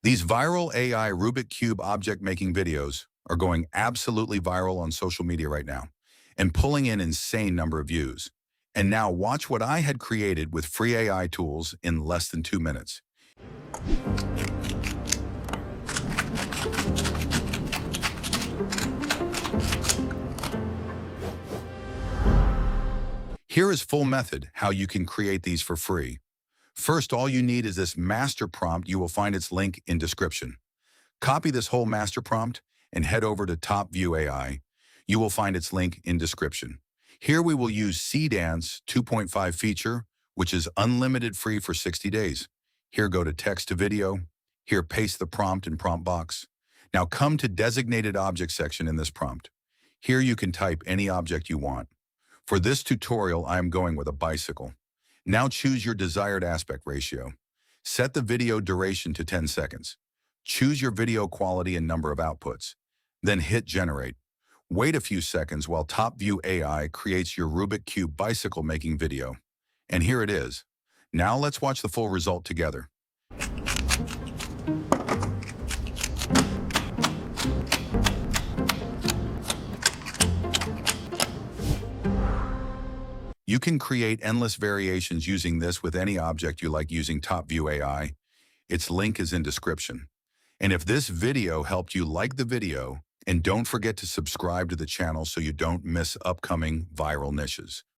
These viral AI Rubik Cube object making videos are going absolutely viral on social media right now and pulling in insane number of views. And now watch what I had created with free AI tools in less than 2 minutes. Here is full method how you can create these for free. First, all you need is this master prompt. You will find its link in description. Copy this whole master prompt and head over to Top View AI. You will find its link in description. Here we will use C-Dance 2.5 feature, which is unlimited free for 60 days. Here go to text to video. Here paste the prompt in prompt box. Now come to designated object section in this prompt. Here you can type any object you want. For this tutorial, I am going with a bicycle. Now choose your desired aspect ratio. Set the video duration to 10 seconds. Choose your video quality and number of outputs. Then hit generate. Wait a few seconds while Top View AI creates your Rubik Cube bicycle making video. And here it is. Now let's watch the full result together. You can create endless variations using this with any object you like using Top View AI. Its link is in description. And if this video helped you, like the video and don't forget to subscribe to the channel so you don't miss upcoming viral niches.